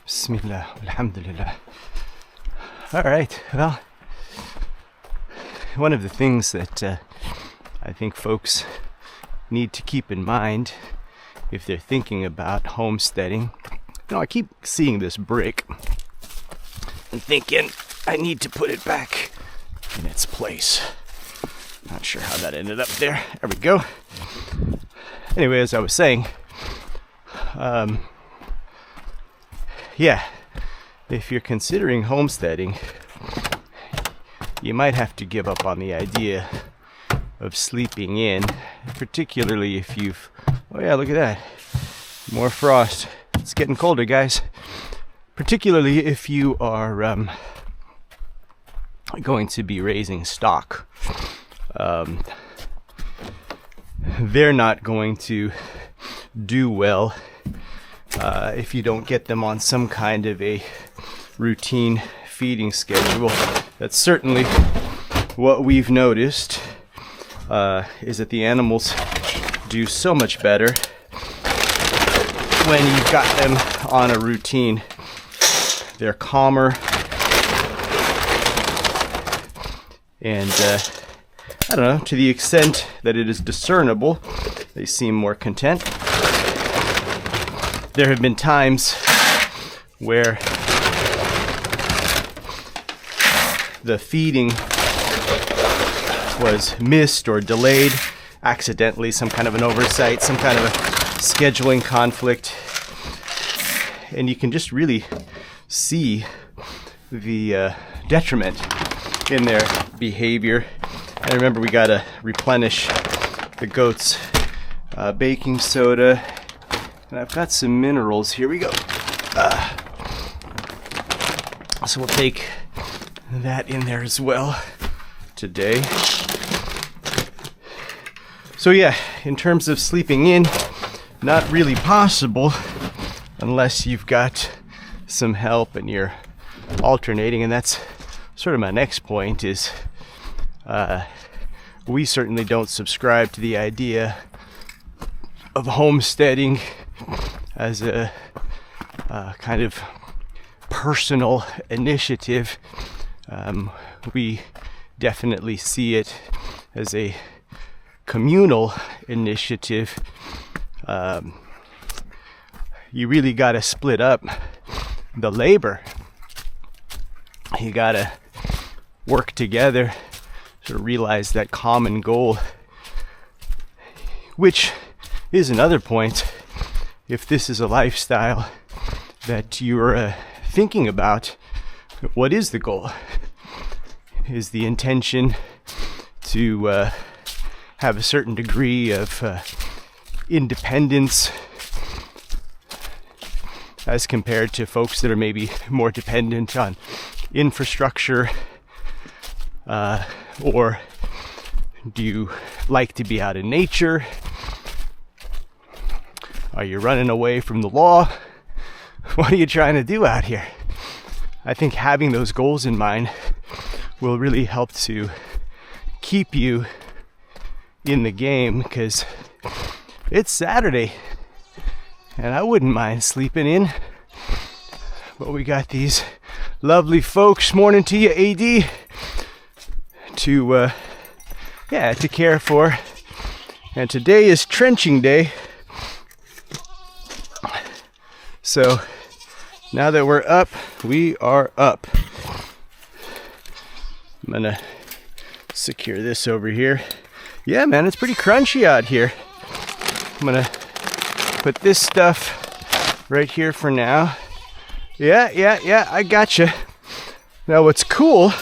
Bismillah, alhamdulillah. All right, well, one of the things that I think folks need to keep in mind if they're thinking about homesteading, I keep seeing this brick and thinking I need to put it back in its place. Not sure how that ended up there. There we go. Anyway, as I was saying, if you're considering homesteading, you might have to give up on the idea of sleeping in, particularly if you've... Oh yeah, look at that. More frost. It's getting colder, guys. Particularly if you are going to be raising stock. They're not going to do well if you don't get them on some kind of a routine feeding schedule. That's certainly what we've noticed, is that the animals do so much better when you've got them on a routine. They're calmer, and I don't know, to the extent that it is discernible, they seem more content. There have been times where the feeding was missed or delayed accidentally, some kind of an oversight, some kind of a scheduling conflict, and you can just really see the detriment in their behavior. I remember we got to replenish the goats' baking soda, and I've got some minerals. Here we go. So we'll take that in there as well today. So yeah, in terms of sleeping in, not really possible unless you've got some help and you're alternating, and that's sort of my next point is we certainly don't subscribe to the idea of homesteading as a kind of personal initiative. We definitely see it as a communal initiative. You really got to split up the labor. You got to work together to realize that common goal, which is another point. If this is a lifestyle that you're thinking about, what is the goal? Is the intention to have a certain degree of independence as compared to folks that are maybe more dependent on infrastructure? Or do you like to be out in nature? Are you running away from the law? What are you trying to do out here? I think having those goals in mind will really help to keep you in the game, because it's Saturday and I wouldn't mind sleeping in. But we got these lovely folks, morning to you, AD, to care for. And today is trenching day. So now that we're up, we are up. I'm gonna secure this over here. Yeah, man, it's pretty crunchy out here. I'm gonna put this stuff right here for now. Yeah, I gotcha. Now what's cool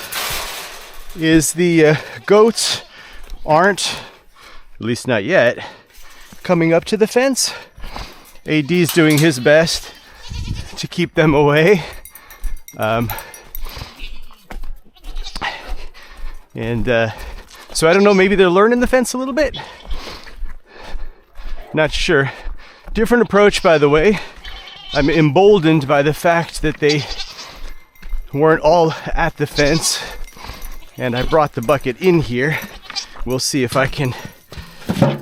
is the goats aren't, at least not yet, coming up to the fence. AD's doing his best to keep them away. So I don't know, maybe they're learning the fence a little bit. Not sure. Different approach, by the way. I'm emboldened by the fact that they weren't all at the fence, and I brought the bucket in here. We'll see if I can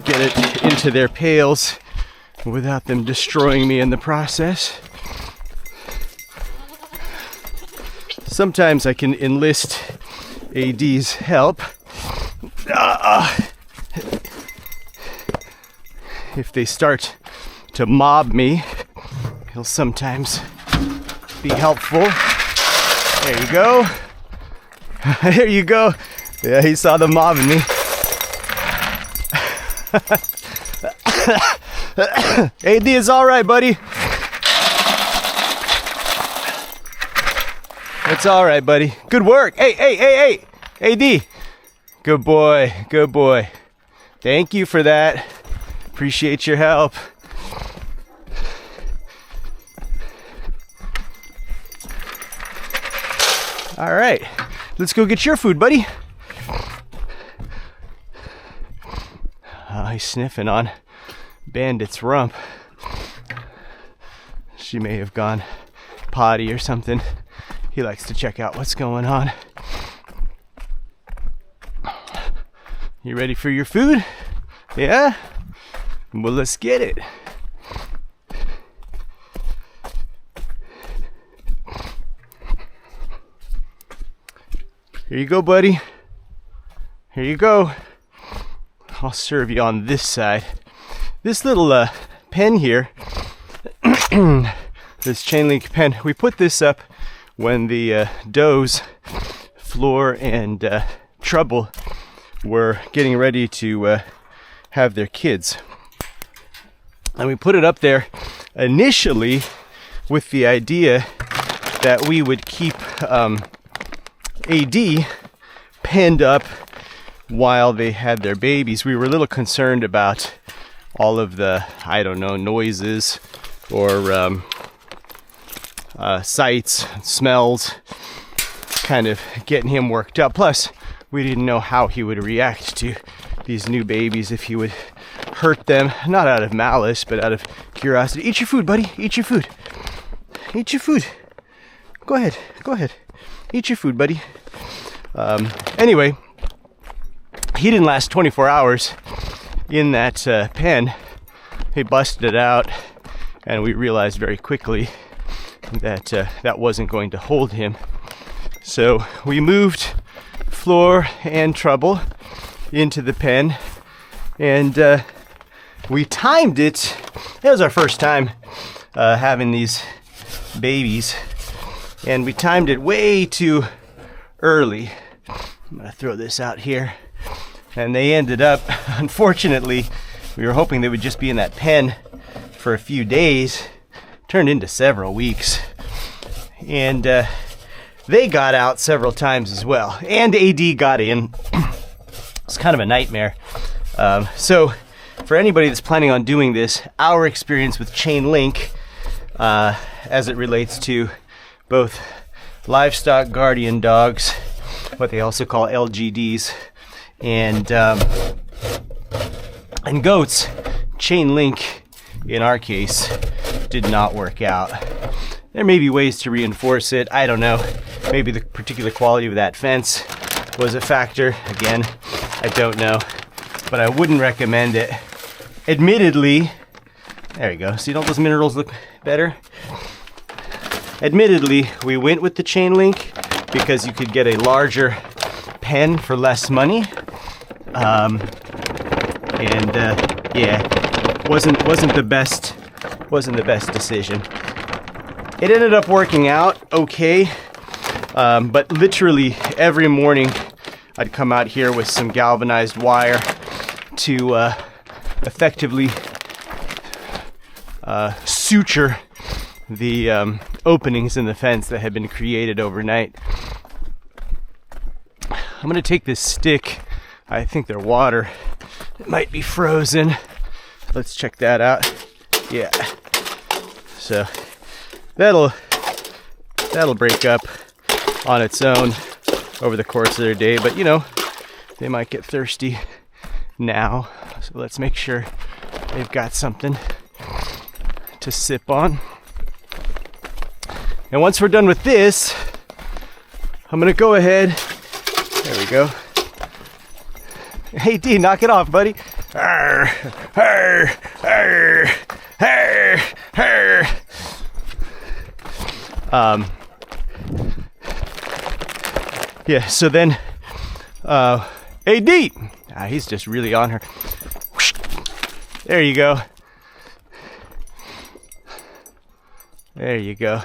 get it into their pails without them destroying me in the process. sometimes I can enlist AD's help. If they start to mob me, he'll sometimes be helpful. There you go. There you go. Yeah, he saw them mobbing me. AD is all right, buddy. It's all right, buddy. Good work. Hey. AD. Good boy. Good boy. Thank you for that. Appreciate your help. All right. Let's go get your food, buddy. He's sniffing on Bandit's rump. She may have gone potty or something. He likes to check out what's going on. You ready for your food? Yeah? Well, let's get it. Here you go, buddy. Here you go. I'll serve you on this side. This little pen here, this chain link pen, we put this up when the does, Floor and Trouble, were getting ready to have their kids. And we put it up there initially with the idea that we would keep AD penned up while they had their babies. We were a little concerned about all of the, I don't know, noises or sights, smells, kind of getting him worked up. Plus, we didn't know how he would react to these new babies, if he would hurt them, not out of malice, but out of curiosity. Eat your food, buddy. Eat your food. Eat your food. Go ahead. Eat your food, buddy. Anyway, he didn't last 24 hours in that pen. He busted it out, and we realized very quickly that that wasn't going to hold him. So we moved Floor and Trouble into the pen, and we timed it. It was our first time having these babies, and we timed it way too early. I'm gonna throw this out here. And they ended up, unfortunately, we were hoping they would just be in that pen for a few days. Turned into several weeks. And they got out several times as well. And AD got in. It's kind of a nightmare. So for anybody that's planning on doing this, our experience with chain link, as it relates to both livestock guardian dogs, what they also call LGDs, and goats, chain link in our case did not work out. There may be ways to reinforce it. I don't know. Maybe the particular quality of that fence was a factor. Again, I don't know, but I wouldn't recommend it. Admittedly, there you go. See, don't those minerals look better? Admittedly, we went with the chain link because you could get a larger pen for less money. Yeah, wasn't the best decision. It ended up working out okay, but literally every morning I'd come out here with some galvanized wire to effectively suture the openings in the fence that had been created overnight. I'm gonna take this stick. I think they're water. It might be frozen. Let's check that out. Yeah. So that'll break up on its own over the course of their day, but you know, they might get thirsty now. So let's make sure they've got something to sip on. And once we're done with this, I'm gonna go ahead. There we go. Hey D, knock it off, buddy. Arr, arr, arr, arr, arr. Yeah, so then, AD! He's just really on her. There you go. There you go.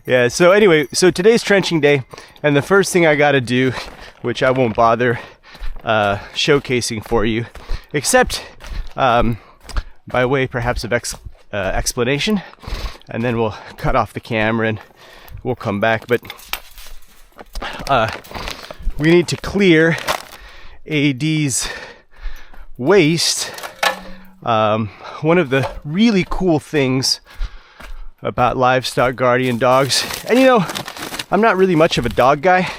Yeah, so anyway, so today's trenching day, and the first thing I gotta do, which I won't bother showcasing for you, except by way perhaps of explanation, and then we'll cut off the camera and we'll come back, but we need to clear AD's waste. One of the really cool things about livestock guardian dogs, and you know, I'm not really much of a dog guy,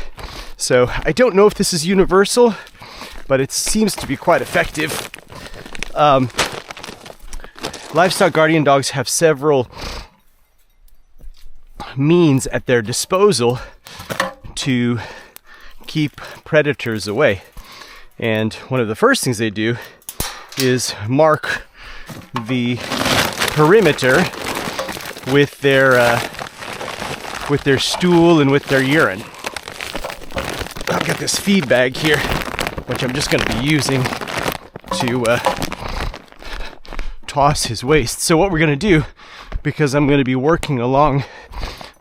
so I don't know if this is universal, but it seems to be quite effective. Livestock guardian dogs have several means at their disposal to keep predators away, and one of the first things they do is mark the perimeter with their stool and with their urine. I've got this feed bag here, which I'm just going to be using to toss his waste. So what we're going to do, because I'm going to be working along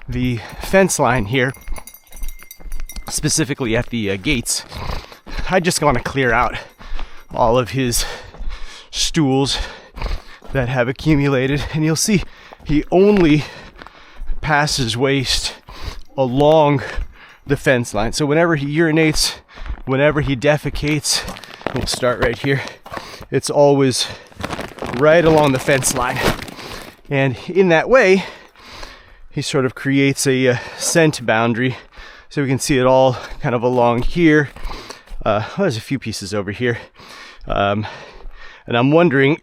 the fence line here, specifically at the gates, I just want to clear out all of his stools that have accumulated, and you'll see he only passes waste along the fence line. So whenever he urinates, whenever he defecates, we'll start right here, it's always right along the fence line. And in that way, he sort of creates a scent boundary. So we can see it all kind of along here. There's a few pieces over here. And I'm wondering,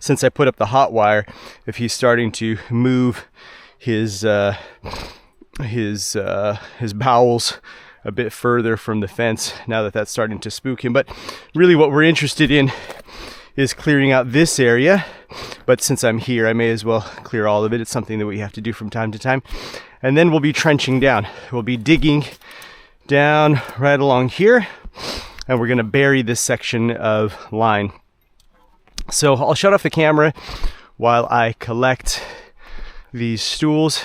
since I put up the hot wire, if he's starting to move his bowels a bit further from the fence now that that's starting to spook him. But really what we're interested in is clearing out this area. But since I'm here, I may as well clear all of it. It's something that we have to do from time to time. And then we'll be trenching down. We'll be digging down right along here, and we're going to bury this section of line. So I'll shut off the camera while I collect these stools,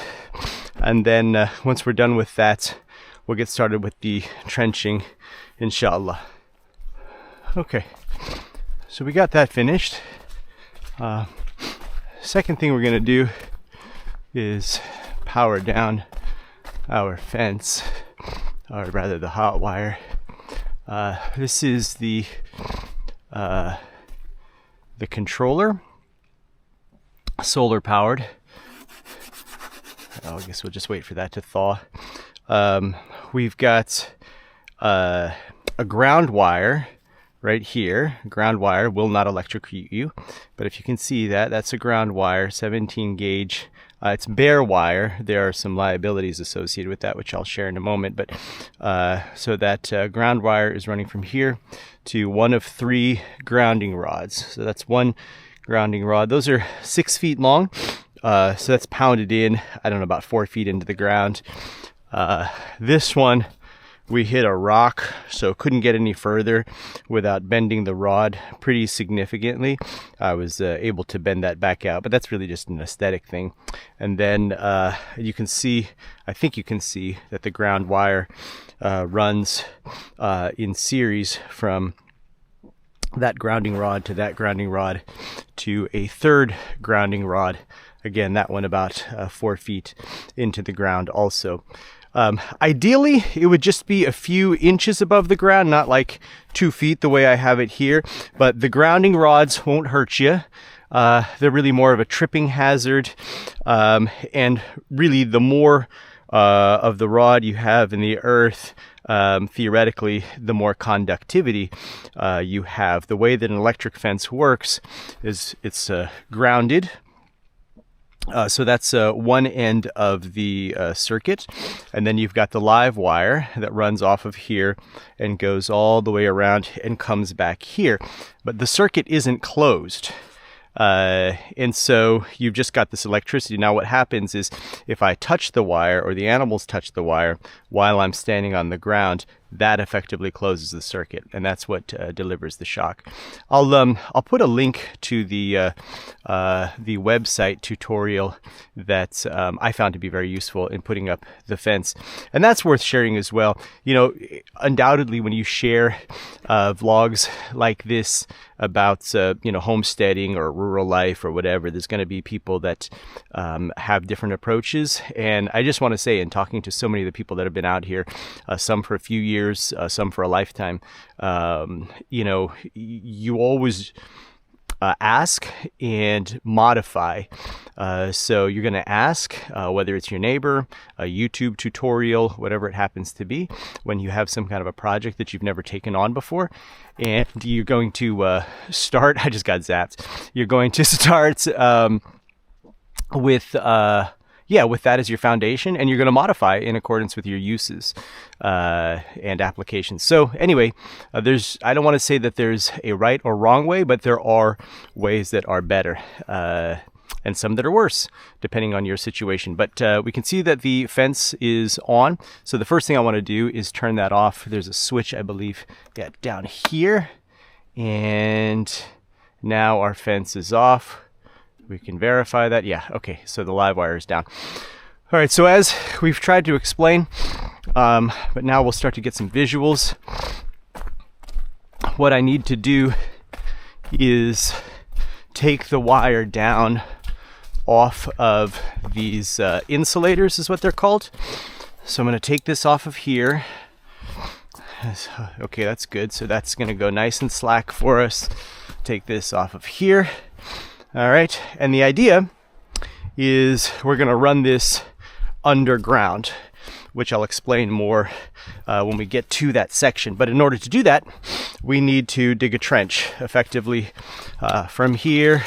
and then once we're done with that, we'll get started with the trenching, inshallah. Okay, so we got that finished. Second thing we're going to do is power down our fence, or rather the hot wire. This is the controller, solar powered. I guess we'll just wait for that to thaw. We've got a ground wire right here. Ground wire will not electrocute you, but if you can see that, that's a ground wire, 17 gauge. It's bare wire. There are some liabilities associated with that, which I'll share in a moment. But so that ground wire is running from here to one of 3 grounding rods. So that's one grounding rod. Those are 6 feet long. So that's pounded in, I don't know, about 4 feet into the ground. This one, we hit a rock, so couldn't get any further without bending the rod pretty significantly. I was able to bend that back out, but that's really just an aesthetic thing. And then you can see, I think you can see that the ground wire runs in series from that grounding rod to that grounding rod to a third grounding rod. Again, that one about 4 feet into the ground also. Ideally, it would just be a few inches above the ground, not like 2 feet the way I have it here, but the grounding rods won't hurt you. They're really more of a tripping hazard, and really the more of the rod you have in the earth, theoretically, the more conductivity you have. The way that an electric fence works is it's grounded. So that's one end of the circuit, and then you've got the live wire that runs off of here and goes all the way around and comes back here. But the circuit isn't closed. And so you've just got this electricity. Now what happens is if I touch the wire, or the animals touch the wire while I'm standing on the ground, that effectively closes the circuit, and that's what delivers the shock. I'll put a link to the website tutorial that I found to be very useful in putting up the fence, and that's worth sharing as well. You know, undoubtedly when you share vlogs like this about you know, homesteading or rural life or whatever, there's going to be people that have different approaches. And I just want to say, in talking to so many of the people that have been out here, some for a few years, some for a lifetime, you know, you always ask and modify. So you're going to ask whether it's your neighbor, a YouTube tutorial, whatever it happens to be, when you have some kind of a project that you've never taken on before. And you're going to start, I just got zapped. You're going to start with that as your foundation, and you're going to modify in accordance with your uses and applications. So anyway, I don't want to say that there's a right or wrong way, but there are ways that are better and some that are worse, depending on your situation. But we can see that the fence is on. So the first thing I want to do is turn that off. There's a switch, I believe, down here. And now our fence is off. We can verify that. Yeah, okay, so the live wire is down. All right, so as we've tried to explain, but now we'll start to get some visuals. What I need to do is take the wire down off of these insulators, is what they're called. So I'm going to take this off of here. Okay, that's good. So that's going to go nice and slack for us. Take this off of here. All right, and the idea is we're going to run this underground, which I'll explain more when we get to that section. But in order to do that, we need to dig a trench effectively from here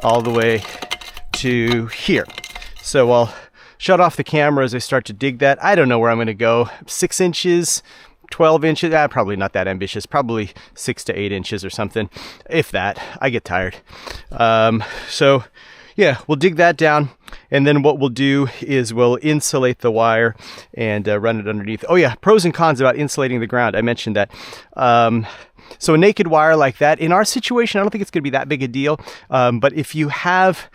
all the way to here. So I'll shut off the camera as I start to dig that. I don't know where I'm going to go. 6 inches, 12 inches, probably not that ambitious, probably 6 to 8 inches or something, if that. I get tired. So yeah, we'll dig that down, and then what we'll do is we'll insulate the wire and run it underneath. Oh yeah, pros and cons about insulating the ground. I mentioned that. So a naked wire like that, in our situation, I don't think it's going to be that big a deal. But if you have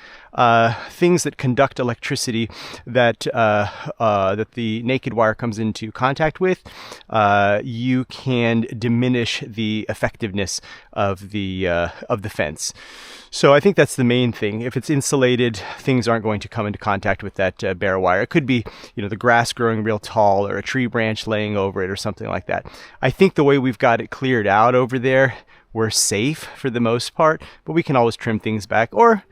things that conduct electricity that the naked wire comes into contact with, you can diminish the effectiveness of the fence. So I think that's the main thing. If it's insulated, things aren't going to come into contact with that bare wire. It could be, you know, the grass growing real tall or a tree branch laying over it or something like that. I think the way we've got it cleared out over there, we're safe for the most part, but we can always trim things back or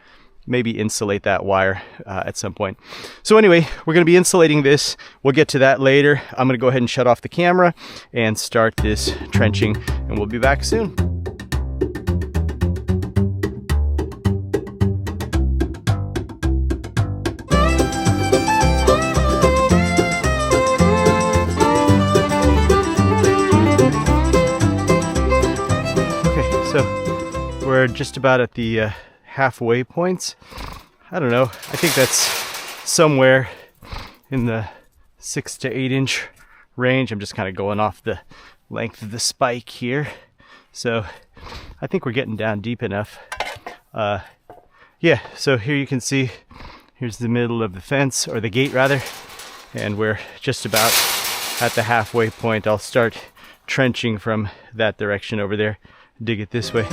maybe insulate that wire at some point. So anyway, we're going to be insulating this. We'll get to that later. I'm going to go ahead and shut off the camera and start this trenching, and we'll be back soon. We're just about at the halfway points. I don't know. I think that's somewhere in the 6 to 8 inch range. I'm just kind of going off the length of the spike here. So I think we're getting down deep enough. Yeah, so here you can see, here's the middle of the fence, or the gate rather, and we're just about at the halfway point. I'll start trenching from that direction over there, dig it this way.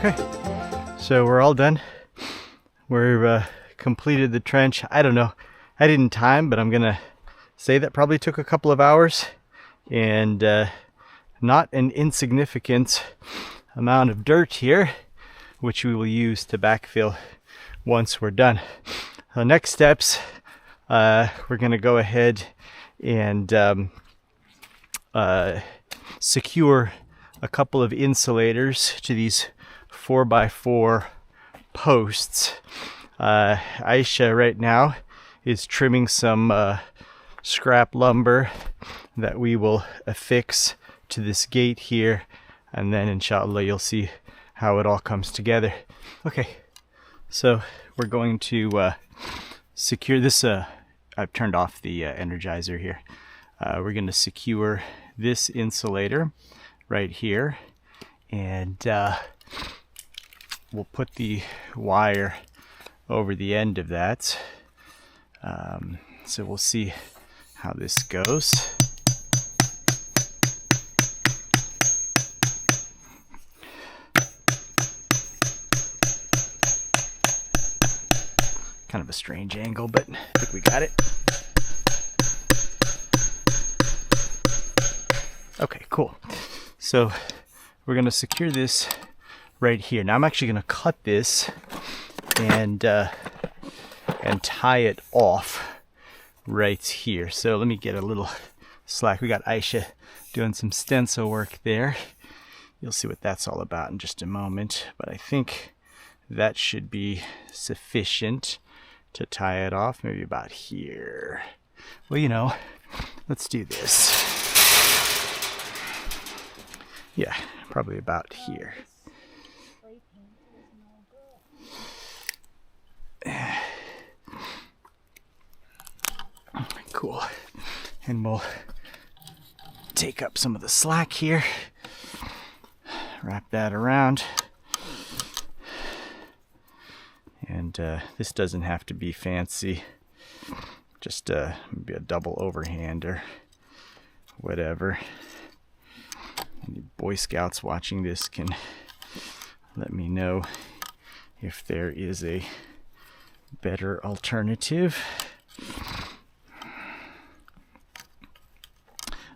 Okay, so we're all done. We've completed the trench. I don't know, I didn't time, but I'm gonna say that probably took a couple of hours, and not an insignificant amount of dirt here, which we will use to backfill once we're done. The next steps, we're gonna go ahead and secure a couple of insulators to these 4x4 posts. Aisha right now is trimming some scrap lumber that we will affix to this gate here, and then inshallah you'll see how it all comes together. Okay, so we're going to secure this. I've turned off the energizer here. We're going to secure this insulator right here, and we'll put the wire over the end of that. So we'll see how this goes. Kind of a strange angle, but I think we got it. Okay, cool. So we're going to secure this right here. Now I'm actually going to cut this and tie it off right here. So let me get a little slack. We got Aisha doing some stencil work there. You'll see what that's all about in just a moment, but I think that should be sufficient to tie it off, maybe about here. Well, you know, let's do this. Yeah, probably about here. Cool. And we'll take up some of the slack here, wrap that around. And this doesn't have to be fancy, just maybe a double overhand or whatever. Any Boy Scouts watching this can let me know if there is a better alternative.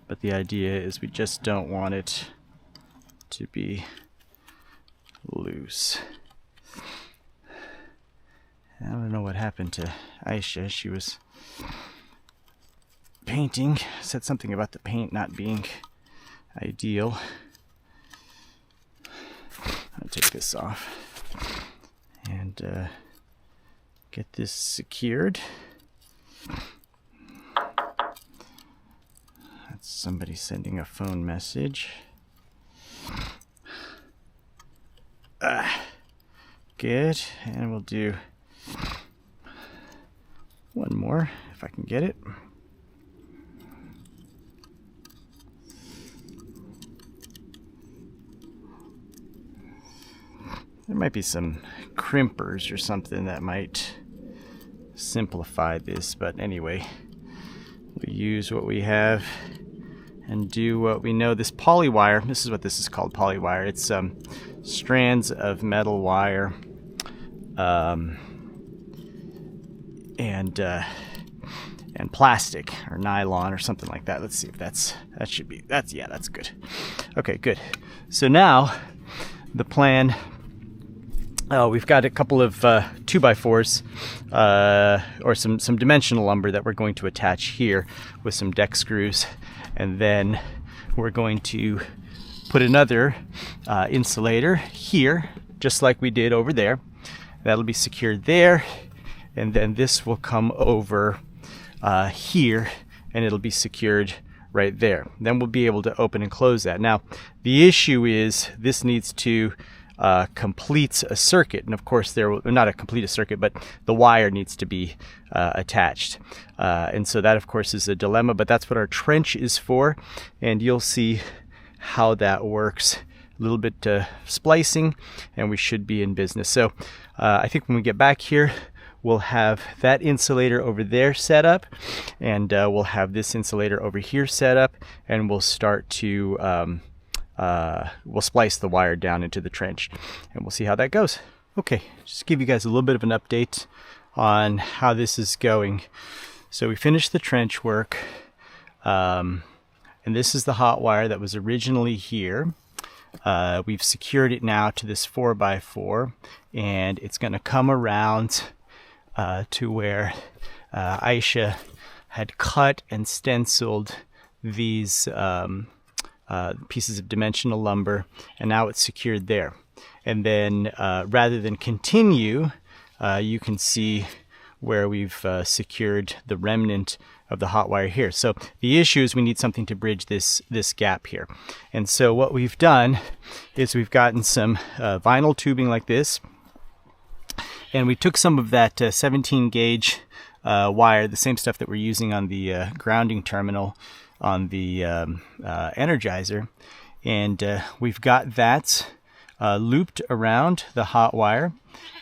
But the idea is we just don't want it to be loose. I don't know what happened to Aisha. She was painting, said something about the paint not being ideal. I'll take this off and get this secured. That's somebody sending a phone message. Good, and we'll do one more if I can get it. There might be some crimpers or something that might simplify this, but anyway, we use what we have and do what we know. This polywire, this is what this is called, polywire. It's strands of metal wire and plastic or nylon or something like that. Let's see if that's good. Okay, good. So now the plan, we've got a couple of 2x4s or some dimensional lumber that we're going to attach here with some deck screws, and then we're going to put another insulator here just like we did over there. That'll be secured there, and then this will come over here and it'll be secured right there. Then we'll be able to open and close that. Now the issue is this needs to complete a circuit, and of course there will not complete a circuit, but the wire needs to be attached, and so that of course is a dilemma, but that's what our trench is for, and you'll see how that works. A little bit splicing and we should be in business. So I think when we get back here we'll have that insulator over there set up, and we'll have this insulator over here set up, and we'll start to we'll splice the wire down into the trench, and we'll see how that goes. Okay, just give you guys a little bit of an update on how this is going. So we finished the trench work, and this is the hot wire that was originally here. We've secured it now to this 4x4, and it's going to come around to where Aisha had cut and stenciled these pieces of dimensional lumber, and now it's secured there. And then rather than continue, you can see where we've secured the remnant of the hot wire here. So the issue is we need something to bridge this gap here. And so what we've done is we've gotten some vinyl tubing like this, and we took some of that 17 gauge wire, the same stuff that we're using on the grounding terminal on the Energizer, and we've got that looped around the hot wire.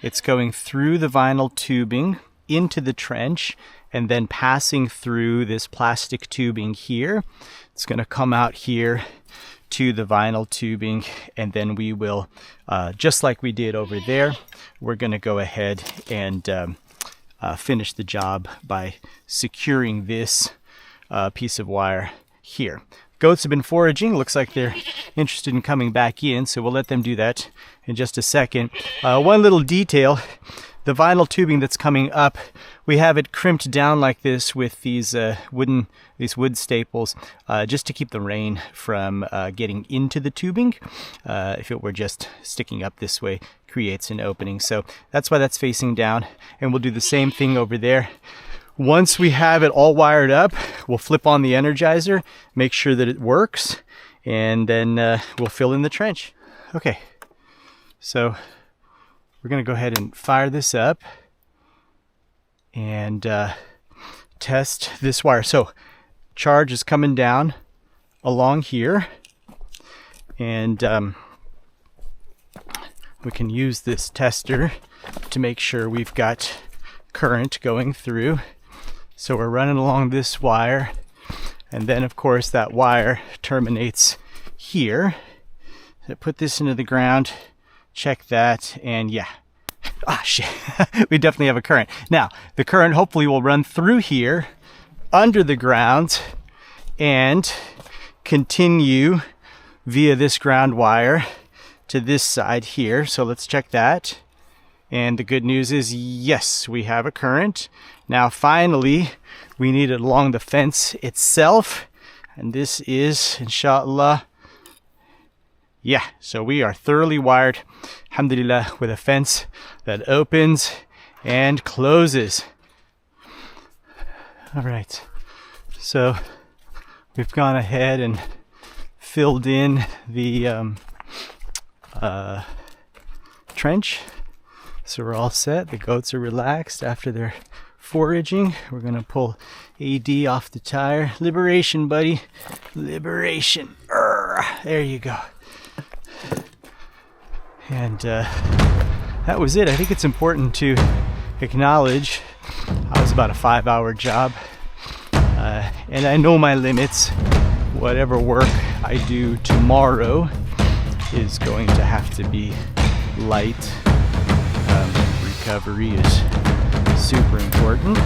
It's going through the vinyl tubing into the trench and then passing through this plastic tubing here. It's going to come out here to the vinyl tubing, and then we will, just like we did over there, we're going to go ahead and finish the job by securing this piece of wire here. Goats have been foraging. Looks like they're interested in coming back in, so we'll let them do that in just a second. One little detail, the vinyl tubing that's coming up, we have it crimped down like this with these wood staples, just to keep the rain from getting into the tubing. If it were just sticking up this way, creates an opening. So that's why that's facing down, and we'll do the same thing over there. Once we have it all wired up, we'll flip on the Energizer, make sure that it works, and then we'll fill in the trench. Okay, so we're going to go ahead and fire this up and test this wire. So charge is coming down along here, and we can use this tester to make sure we've got current going through. So we're running along this wire, and then of course that wire terminates here. So put this into the ground, check that, and yeah. Ah, shit. We definitely have a current. Now, the current hopefully will run through here, under the ground, and continue via this ground wire to this side here. So let's check that. And the good news is, yes, we have a current. Now, finally, we need it along the fence itself. And this is, inshallah, yeah, so we are thoroughly wired, alhamdulillah, with a fence that opens and closes. All right, so we've gone ahead and filled in the trench. So we're all set. The goats are relaxed after their foraging. We're gonna pull AD off the tire. Liberation, buddy. Liberation. There you go. And that was it. I think it's important to acknowledge I was about a 5-hour job. And I know my limits. Whatever work I do tomorrow is going to have to be light. Recovery is super important.